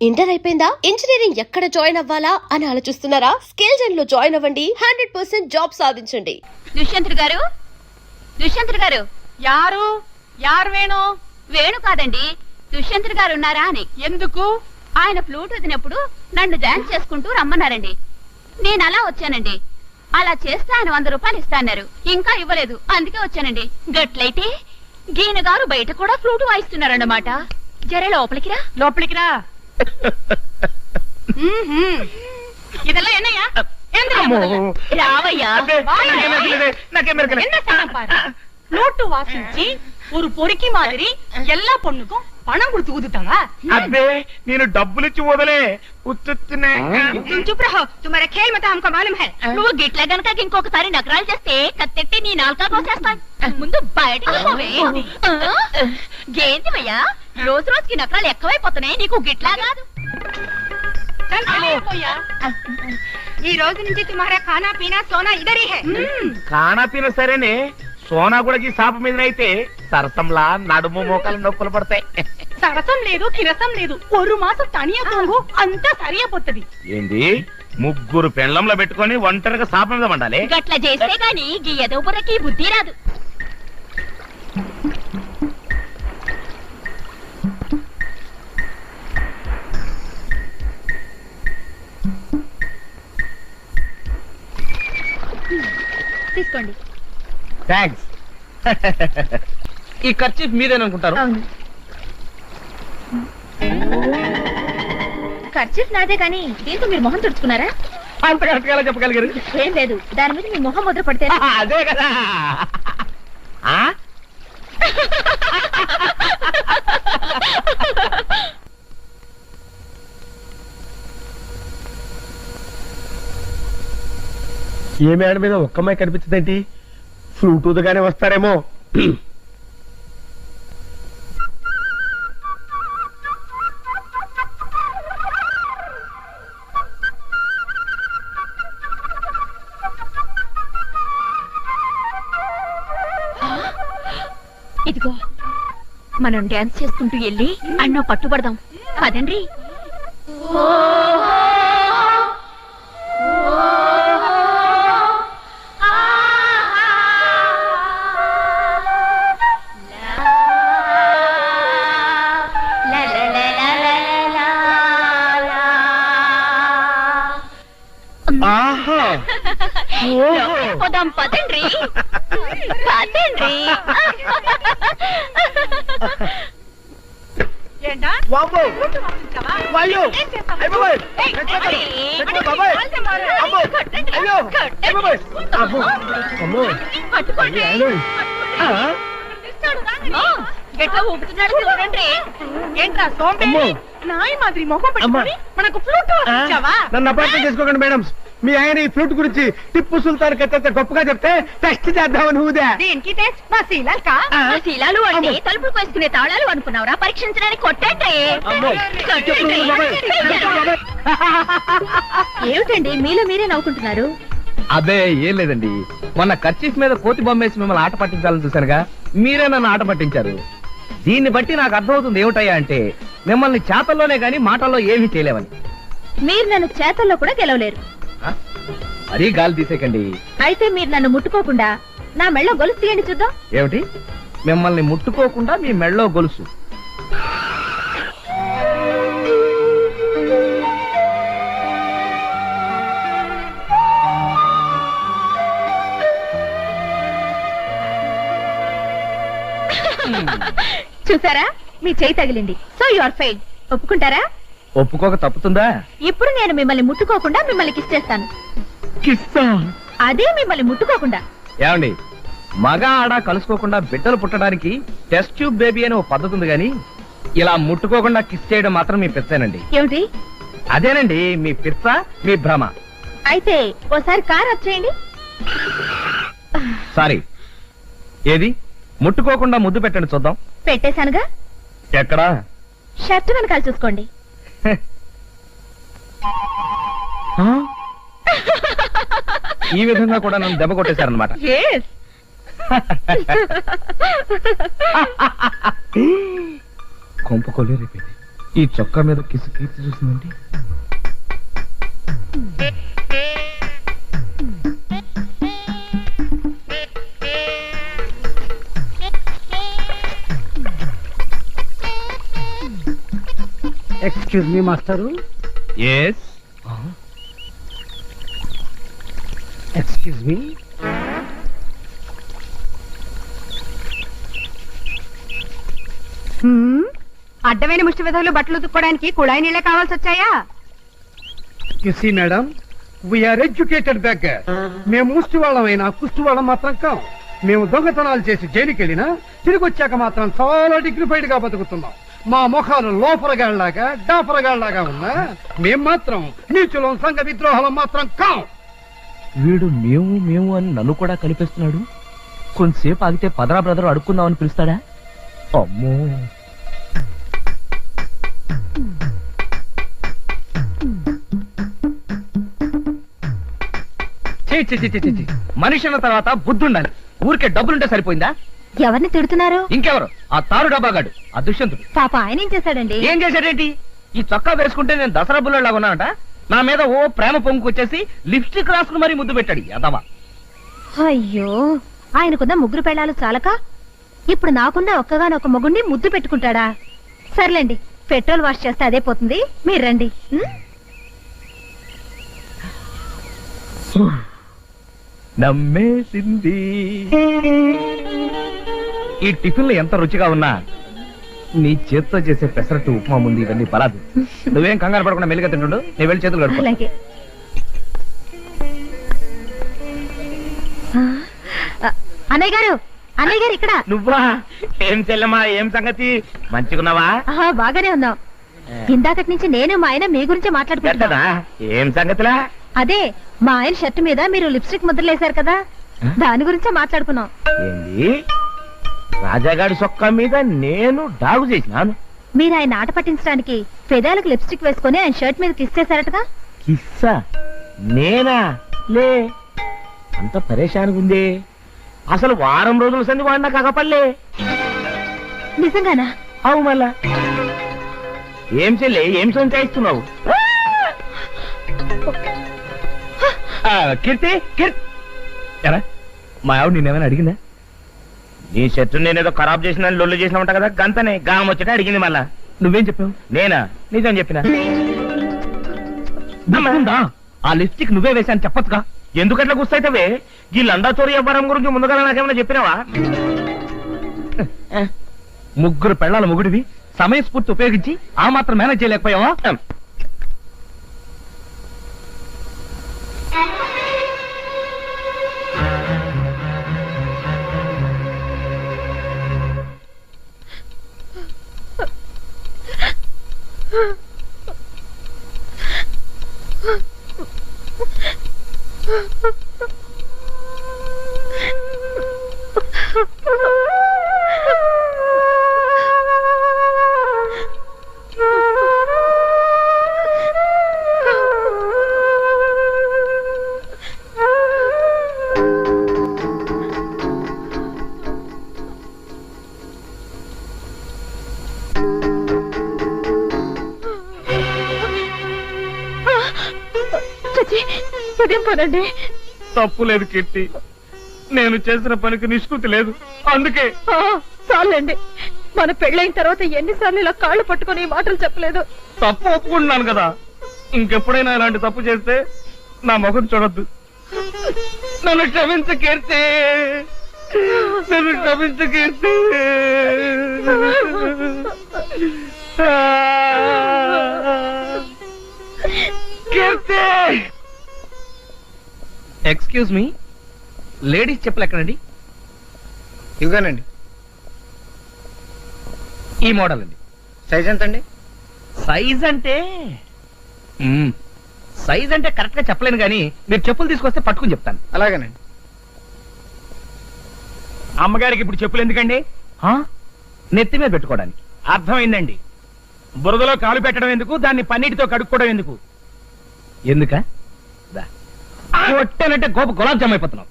Inter అయిపోయిందా? Engineering ఎక్కడ join అవ్వాలా అని ఆలోచిస్తున్నారా? స్కిల్ జెన్ లో జాయిన్ అవ్వండి. 100% జాబ్ సాధించండి. దుష్యంతుడు గారు యారు వేణు? వేణు కాదండి, దుష్యంతుడు గారు ఉన్నారా అని. ఎందుకు? ఆయన ఫ్లూట్ వదినప్పుడు నన్ను డాన్స్ చేసుకుంటూ రమ్మన్నారండి. నేను అలా వచ్చానండి. అలా చేస్తే ఆయన 100 రూపాయలు ఇస్తాన్నారు. ఇంకా ఇవ్వలేదు, అందుకే వచ్చానండి. గట్లయితే గీన గారు బయట కూడా ఫ్లూట్ వాయిస్తున్నారన్నమాట. జరే లోపలికి రా. இதெல்லாம் என்னையா? రావయ్యా. ఫ్లూట్ వాసించి ஒரு பொறுக்கி மாதிரி எல்லா பொண்ணுக்கும் పణం கொடுத்து ఊదుతావా? అబ్బే నేను డబ్బులు ఇచ్చి వదలే ఉత్తునే. తుమారా ఖేల్ మత హమ్కో మాలూమ్ హై. నువ్వు గిట్ల గనక ఇంకొకసారి నగరాలు చేస్తే కత్తెట్టి నీ నాలుక కోసేస్తాను. ముందు బయటికి పోవే. గేందివయ్యా, రోజు రోజుకి నగరాలు ఎక్కువైపోతున్నాయి. నీకు గిట్లా కాదు. ఈ రోజు నుంచి తుమారా ఖానా పీనా సోనా ఇదరీ హై. ఖానా పీనా సరేనే, సోనా కూడా సాప మీద అయితే సరసంలా నడుము మోకాలు నొప్పులు పడతాయి. సరసం లేదు, కిరసం లేదు. ఒక మాసం తనియా తోంగు అంతా సరియా పోతది. ఏంది, ముగ్గురు పెండ్లంలో పెట్టుకొని ఒంటరిగా సాప మీద వండాలి? గట్ల చేస్తే గాని గీయదో బుర్రకి బుద్ధి రాదు. తీసుకోండి. థ్యాంక్స్. ఈ ఖర్చు మీరేననుకుంటారు? ఖర్చు నాదే కానీ దీంతో మీరు మొహం తుడుచుకున్నారా? అంత కరెక్ట్గా చెప్పగలిగారు? ఏం లేదు, దాని మీద మీ మొహం ముద్ర పడితే. అదే కదా. ఏ మేడ మీద ఒక్క అమ్మాయి కనిపించదేంటి? ఫ్లూట్ ఊదగానే వస్తారేమో. ఇదిగో, మనం డాన్స్ చేసుకుంటూ వెళ్ళి అన్నో పట్టుబడదాం. పదండి. పోదాం, పదండి. ఏంటా? గట్లా ఊపుతున్నాడు చూడండి. ఏంట్రా సోంబేరి నాయి మాదిరి మొహం పెట్టుకొని మనకు ఫ్లూట్ వాయించావా? నన్ను అపార్థం చేసుకోకండి మేడం. మీ ఆయన ఈ ఫ్లూట్ గురించి టిప్పు సుల్తాన్ కథ గొప్పగా చెప్తే టెస్ట్ చేద్దామని ఊదా. దీనికి టెస్ట్ మా శీలాలు శీలాలు అంటే తలుపులు వేసుకునే తాళాలు అనుకున్నావురా? పరీక్షించడానికి కొట్టండి. ఏమిటండి మీలో మీరే నవ్వుకుంటున్నారు? అదే ఏం లేదండి, మొన్న కర్చీఫ్ మీద కోతి బొమ్మేసి మిమ్మల్ని ఆట పట్టించాలని చూశానుగా, మీరే నన్ను ఆట పట్టించారు. దీన్ని బట్టి నాకు అర్థమవుతుంది ఏమిటయ్యా అంటే, మిమ్మల్ని చేతల్లోనే గాని మాటల్లో ఏమీ చేయలేవని. మీరు నన్ను చేతల్లో కూడా గెలవలేరు. మరీ గాలి తీసేకండి. అయితే మీరు నన్ను ముట్టుకోకుండా నా మెళ్ళో గొలుసు తీయండి చూద్దాం. ఏమిటి, మిమ్మల్ని ముట్టుకోకుండా మీ మెళ్ళో గొలుసు? చూసారా, మీ చేయి తగిలింది. So you are fail. ఒప్పుకుంటారా? ఒప్పుకోక తప్పుతుందా? ఇప్పుడు నేను మిమ్మల్ని ముట్టుకోకుండా మిమ్మల్ని కిస్ చేస్తాను. అదే మిమ్మల్ని ముట్టుకోకుండా. ఏమండి, మగ ఆడ కలుసుకోకుండా బిడ్డలు పుట్టడానికి టెస్ట్ ట్యూబ్ బేబీ అని ఓ పద్ధతి ఉంది గాని, ఇలా ముట్టుకోకుండా కిస్ చేయడం మాత్రం మీ పిచ్చేనండి. ఏమిటి? అదేనండి మీ పిచ్చ, మీ భ్రమ. అయితే ఓసారి కార్ వచ్చేయండి. సారీ, ఏది ముట్టుకోకుండా ముద్దు పెట్టండి చూద్దాం. పెట్టేశానుగా. ఎక్కడా? షర్ట్ వెనకాల చూసుకోండి. ఈ విధంగా కూడా నన్ను దెబ్బ కొట్టేశారనమాట. కొంప కొల్లేరైపోయింది. ఈ చొక్కా మీద కిసు కీర్తి చూసిందండి. Excuse me master. Yes. Excuse me. అడ్డమైన ముష్టి విధాలు బట్టలు ఉతుక్కోవడానికి కుళాయి నీళ్ళే కావాల్సి వచ్చాయా? You see madam, we are educated beggar. మేము ముష్టి వాళ్ళమైనా కుష్టి వాళ్ళం మాత్రం కాం. మేము దొంగతనాలు చేసి జైలుకి వెళ్ళినా తిరిగి వచ్చాక మాత్రం చాలా డిగ్నిఫైడ్ గా బతుకుతున్నాం. మా ముఖాలు లోపరగాళ్లాగా డాపరగాళ్లాగా ఉన్నా మేం మాత్రం నీచులం, సంఘ విద్రోహాలం మాత్రం కాం. వీడు మేము మేము అని నన్ను కూడా కనిపిస్తున్నాడు. కొంతసేపు ఆగితే పదరా బ్రదర్ అడుక్కుందామని పిలుస్తాడా? అమ్మో. మనిషి అన్న తర్వాత బుద్ధి ఉండాలి. ఊరికే డబ్బులుంటే సరిపోయిందా? ఎవరిని తిడుతున్నారు? ఇంకెవరు? ఆ తారు డబ్బాగాడు, ఆ దుష్యంతుడు. పాప ఆయన ఏం చేశాడండి? ఏం చేశాడేంటి? ఈ చొక్కా వేసుకుంటే నేను దసరా బుల్లలాగా ఉన్నానంట. నా మీద ఓ ప్రేమ పొంగుకొచ్చేసి లిప్స్టిక్ రాసుకుని మరీ ముద్దు పెట్టాడు యదవ. అయ్యో, ఆయనకున్న ముగ్గురు పెళ్ళాలు చాలక ఇప్పుడు నాకున్న ఒక్కగానొక్క మొగుడిని ముద్దు పెట్టుకుంటాడా? సర్లేండి, పెట్రోల్ వాష్ చేస్తే అదే పోతుంది. మీరు రండి. నమ్మేసింది. ఈ టిఫిన్లు ఎంత రుచిగా ఉన్నా నీ చేత్తో చేసే పెసరట్టు ఉప్మా ముందు ఇవన్నీ పరాదు. నువ్వేం కంగారు పడకుండా మెల్లిగా తింటుండు. నేను వెళ్ళి చేతులు కడుక్కో. అలాగే. అన్నయ్య గారు, అన్నయ్య గారు ఇక్కడ. నువ్వా? ఏం చెల్లెమ్మా, ఏం సంగతి? మంచిగున్నావా? బాగానే ఉన్నాం. ఇందాకటి నుంచి నేను మా ఆయన మీ గురించి మాట్లాడుకుంటున్నా. పెద్దదా? ఏం సంగతిలా? అదే, మా ఆయన షర్ట్ మీద మీరు లిప్స్టిక్ ముద్రలేశారు కదా, దాని గురించే మాట్లాడుకున్నాం. ఏంది? రాజాగాడి సొక్క మీద నేను డాగు చేసినాను? మీరు ఆయన ఆట పట్టించడానికి పెదాలకు లిప్స్టిక్ వేసుకుని ఆయన షర్ట్ మీద కిస్ చేశారటగా? కిస్సా? నేనా? లే, అంత పరేషానికి ఉంది. అసలు వారం రోజుల సంది వాడినా కాకపల్లే. నిజంగానా? అవు మళ్ళా ఏం చెల్లి, ఏం సంచాయిస్తున్నావు? కీర్తి, ఎరా మా ఆవిడ నేనేమైనా అడిగిందా? నీ షర్టు నేనేదో ఖరాబ్ చేసిన లొల్లు చేసిన ఉంటా కదా, గంతనే గాం వచ్చేట అడిగింది. మళ్ళా నువ్వేం చెప్పావు? నేనా? నిజం చెప్పిన. ఆ లిప్స్టిక్ నువ్వే వేశాను చెప్పచ్చుగా. ఎందుకట్లా గుస్తైతవే? ఈ లండా చోరీ వ్యాపారం గురించి ముందుగా నాకేమైనా చెప్పినావా? ముగ్గురు పెళ్ళాల ముగుడివి సమయస్ఫూర్తి ఉపయోగించి ఆ మాత్రం మేనేజ్ చేయలేకపోయావా? పదండి. తప్పు లేదు కీర్తి, నేను చేసిన పనికి నిష్కృతి లేదు. అందుకే చాలండి, మన పెళ్ళైన తర్వాత ఎన్నిసార్లు ఇలా కాళ్ళు పట్టుకుని ఈ మాటలు చెప్పలేదు. తప్పు ఒప్పుకుంటున్నాను కదా, ఇంకెప్పుడైనా ఇలాంటి తప్పు చేస్తే నా ముఖం చూడొద్దు. నన్ను క్షమించు కీర్తి, నన్ను క్షమించు కీర్తి. కీర్తి, ఎక్స్క్యూజ్ మీ, లేడీస్ చెప్పులు ఎక్కడండి? ఇవ్వగానండి. ఈ మోడల్ అండి. సైజ్ ఎంత అండి? సైజ్ అంటే కరెక్ట్ గా చెప్పలేను కానీ మీరు చెప్పులు తీసుకొస్తే పట్టుకుని చెప్తాను. అలాగేనండి. అమ్మగారికి ఇప్పుడు చెప్పులు ఎందుకండి? నెత్తి మీద పెట్టుకోవడానికి. అర్థమైందండి. బురదలో కాలు పెట్టడం ఎందుకు, దాన్ని పన్నీటితో కడుక్కోవడం ఎందుకు? ఎందుక కొట్టానంటే గోప గులాబ్ జామ్ అయిపోతున్నావు.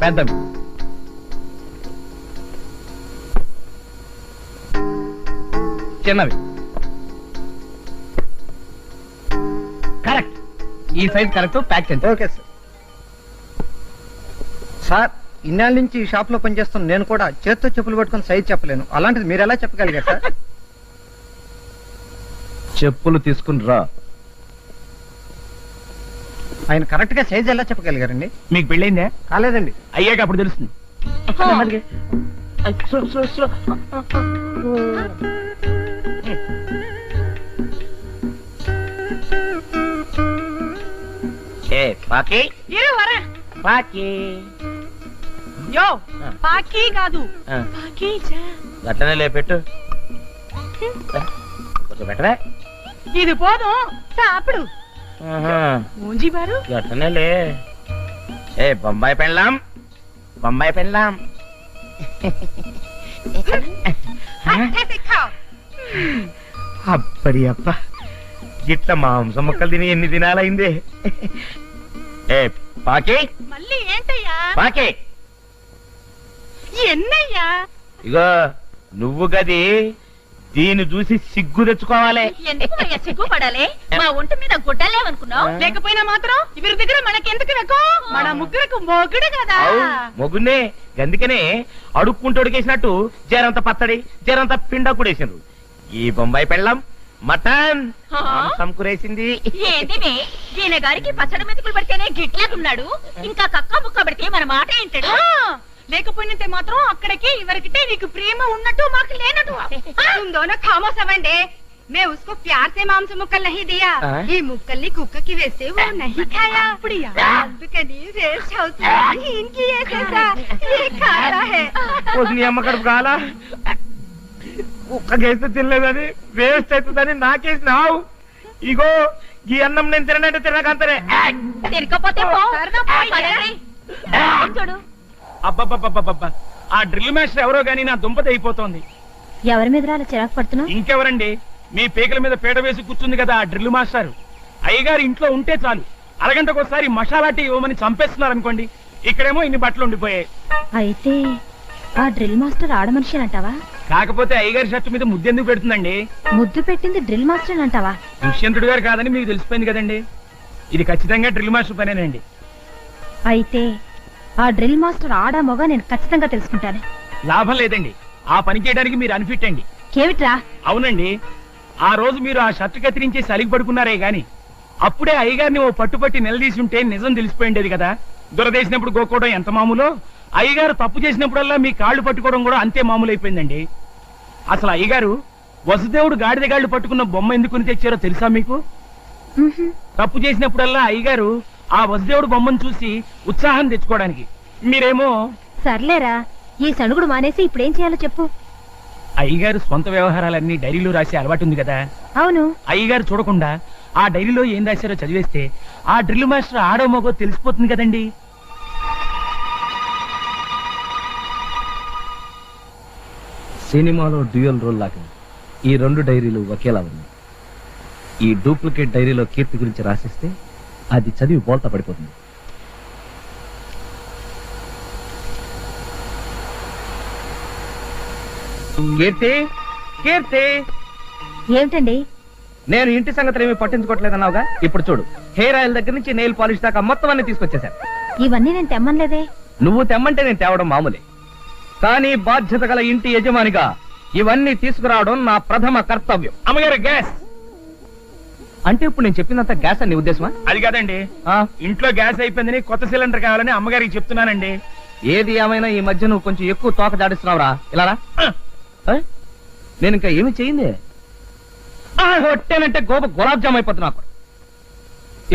పెద్దవి. చిన్నవి. కరెక్ట్. ఈ సైజ్ కరెక్ట్. ప్యాక్ చేయండి. Okay sir. సార్ ఇన్నాళ్ళ నుంచి ఈ షాప్ లో పనిచేస్తున్న నేను కూడా చేత్తో చెప్పులు పట్టుకుని సైజ్ చెప్పలేను, అలాంటిది మీరు ఎలా చెప్పగలిగారు సార్? చెప్పులు తీసుకుని రా. ఆయన కరెక్ట్ గా సైజ్ ఎలా చెప్పగలిగారండి? మీకు పెళ్ళైందే? కాలేదండి. అయ్యాక అప్పుడు తెలుస్తుంది. ఏ పాకి ఇరు వరా. పాకి యో పాకీ కాదు, ఆ. పాకీజా. గట్లనే లేపెట్టు. కొంచెం బెటరే. ఇది పోదు సాపుడు మూంజీ బారు. గట్లనే లే. ఏ బొంబాయి పెళ్ళాం, బొంబాయి పెళ్ళాం. అప్పడి అప్ప, ఇట్లా మాంసం ముక్కలు తిని ఎన్ని దినాలైంది. ఏ పాకి మళ్ళీ ఏంటయ్యా? పాకి ఎన్నయ్యా? ఇగో నువ్వు గది దీన్ని చూసి సిగ్గు తెచ్చుకోవాలి. ఎందుకు అయ్యా సిగ్గుపడాలి? మా ఒంటి మీద గుడ్డలేవనుకున్నావు? లేకపోయినా మాత్రం ఇవరి దగ్గర మనకెందుకు రకం? మన ముగ్గురకు మొగుడు కదా. అవు మొగున్నే, అందుకనే అడుక్కుంటూ ఉడికేసినట్టు జరంత పచ్చడి జరంత పిండ కూడేసిండ్రు. ఈ బొంబాయి పెళ్ళం మటన్ మాంసం కూరేసింది. ఏంటివి? ఈయన గారికి పచ్చడి మెతుకులు పెడితేనే గిట్లాగున్నాడు, ఇంకా కక్క ముక్క పెడితే మన మాట ఏంటాడు? లేకపోయినంతే మాత్రం అక్కడికి ఇవరికితే నీకు ప్రేమ ఉన్నట్టు మాకు లేనట్టు. तुम दोनों खामोश अवंडे, मैं उसको प्यार से मांस मुक्कल नहीं दिया, ये मुक्कली कुక్క की वैसे वो नहीं खाया. అందుకని వేస్ట్ అవుతుంది. इनकी ऐसा ये खाया है. నీ అమ్మ కడుపు కాలా? కుక్కకేస్తే తినలేదని వేస్ట్ అవుతుందని నాకేసినావు. ఇగో ఈ అన్నం నేను తిననంటే తినకంతనే. తినకపోతే పో. పదండి. చూడు అబ్బబ్బబ్బబ్బబ్బ, ఆ డ్రిల్ మాస్టర్ ఎవరో గానీ నా దుంపత అయిపోతోంది. ఎవరి మీద అలా చిరాకు పడుతున్నావు? ఇంకెవరండి, మీ పేకల మీద పీట వేసి కూర్చుంది కదా ఆ డ్రిల్ మాస్టర్. అయ్యగారు ఇంట్లో ఉంటే చాలు అరగంటకోసారి మసాలా టీ ఇవ్వమని చంపేస్తున్నారు అనుకోండి. ఇక్కడేమో ఇన్ని బట్టలు ఉండిపోయాయి. అయితే ఆ డ్రిల్ మాస్టర్ ఆడమనిషి అంటావా? కాకపోతే అయ్యగారి షర్టు మీద ముద్దెందుకు పెడుతుందండి? ముద్దు పెట్టింది డ్రిల్ మాస్టర్ అంటావా? దుష్యంతుడు గారు కాదని మీకు తెలిసిపోయింది కదండి. ఇది ఖచ్చితంగా డ్రిల్ మాస్టర్ పనేనండి. అయితే ఆ డ్రిల్ మాస్టర్ ఆడా మొగ నేను ఖచ్చితంగా తెలుసుకుంటాను. లాభం లేదండి, ఆ పని చేయడానికి మీరు అన్ఫిట్ అండి. కేవిట్రా? అవునండి, ఆ రోజు మీరు ఆ షర్టు కత్తిరించి సలిగి పడుకున్నారే గాని అప్పుడే అయ్యగారిని ఓ పట్టుపట్టి నిలదీసి ఉంటే నిజం తెలిసిపోయిండేది కదా. దురదేసినప్పుడు గోకోవడం ఎంత మామూలో, అయ్యగారు తప్పు చేసినప్పుడల్లా మీ కాళ్ళు పట్టుకోవడం కూడా అంతే మామూలు అయిపోయిందండి. అసలు అయ్యగారు వసుదేవుడు గాడిద గాళ్ళు పట్టుకున్న బొమ్మ ఎందుకుని తెచ్చారో తెలుసా మీకు? తప్పు చేసినప్పుడల్లా అయ్యగారు ఆ వసుదేవుడు బొమ్మను చూసి ఉత్సాహం తెచ్చుకోవడానికి, మీరేమో సర్లేరా, ఈ సణుగుడు మానేసి ఇప్పుడేం చేయాలో చెప్పు. అయ్యగారు స్వంత వ్యవహారాలన్నీ డైరీలో రాసే అలవాటు ఉంది కదా. అవును. అయ్యగారు చూడకుండా ఆ డైరీలో ఏం రాశారో చదివేస్తే ఆ డ్రిల్ మాస్టర్ ఆడో మగో తెలిసిపోతుంది కదండి. సినిమాలో డ్యూయల్ రోల్ లాగా ఈ రెండు డైరీలు ఒకేలా ఉన్నాయి. ఈ డూప్లికేట్ డైరీలో కీర్తి గురించి రాసిస్తే అది చదివి బోల్తా పడిపోతుంది. కీర్తి, కీర్తి, ఏమిటండి? నేను ఇంటి సంగతులు ఏమీ పట్టించుకోవట్లేదన్నావుగా, ఇప్పుడు చూడు, హెయిర్ ఆయిల్ దగ్గర నుంచి నెయిల్ పాలిష్ దాకా మొత్తం అన్ని తీసుకొచ్చేశాను. ఇవన్నీ నేను తెమ్మనలేదే. నువ్వు తెమ్మంటే నేను తేవడం మామూలే, కానీ బాధ్యత గల ఇంటి యజమానిగా ఇవన్నీ తీసుకురావడం నా ప్రథమ కర్తవ్యం. అమ్మగారు గ్యాస్ అంటే ఇప్పుడు నేను చెప్పినంత గ్యాస్ అని నీ ఉద్దేశమా? అది కాదండి, ఇంట్లో గ్యాస్ అయిపోయిందని కొత్త సిలిండర్ కావాలని అమ్మగారికి చెప్తున్నానండి. ఏది ఏమైనా ఈ మధ్య నువ్వు కొంచెం ఎక్కువ తోక దాడిస్తున్నావురా. ఇలా రా. నేను ఇంకా ఏమి చేయింది కొట్టానంటే గోప గులాబ్ జామ్ అయిపోతుంది నాకు.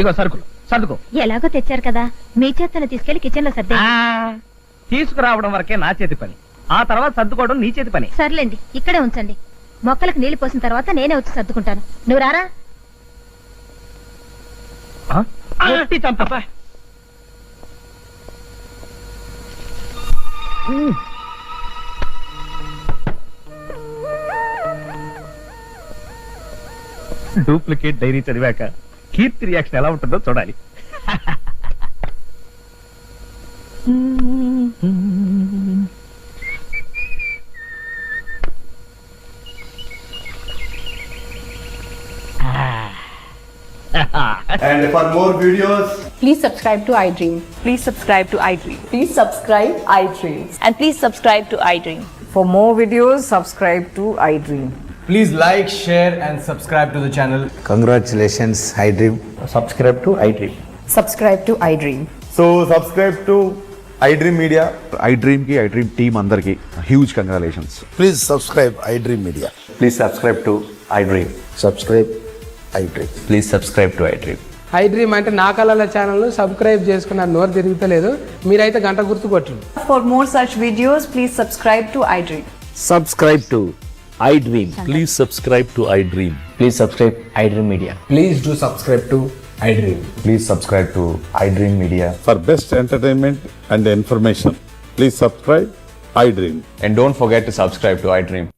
ఇగో సరుకులు సర్దుకో. ఎలాగో తెచ్చారు కదా, మీ చేతను తీసుకెళ్లి కిచెన్ లో సర్దే. తీసుకురావడం వరకే నా చేతి పని, ఆ తర్వాత సర్దుకోవడం నీ చేతి పని. సర్లేండి, ఇక్కడే ఉంచండి. మొక్కలకు నీళ్లు పోసిన తర్వాత నేనే వచ్చి సర్దుకుంటాను. నువ్వు రారా. కొట్టి చంపా. డూప్లికేట్ డైరీ చదివాక కీర్తి రియాక్షన్ ఎలా ఉంటుందో చూడాలి. And for more videos, Please subscribe to iDream. Please subscribe to iDream. Please subscribe iDream. And please subscribe to iDream. For more videos, subscribe to iDream. Please like, share and subscribe to the channel. congratulations, iDream. Subscribe to iDream. Subscribe to iDream. So subscribe to iDream Media. iDream కి iDream team అందరికి huge congratulations. Please subscribe iDream Media. Please subscribe to iDream. Subscribe iDream. Please subscribe to iDream. iDream అంటే నా కళల channel subscribe చేసుకున్న నోరు తిరుగుతలేదు, మీరైతే గంట గుర్తు కొట్టండి. For more such videos, please subscribe to iDream. Subscribe to iDream. Please subscribe to iDream. Please subscribe iDream media. Please do subscribe to iDream. Please subscribe to iDream media. For best entertainment and information, please subscribe iDream. And don't forget to subscribe to iDream.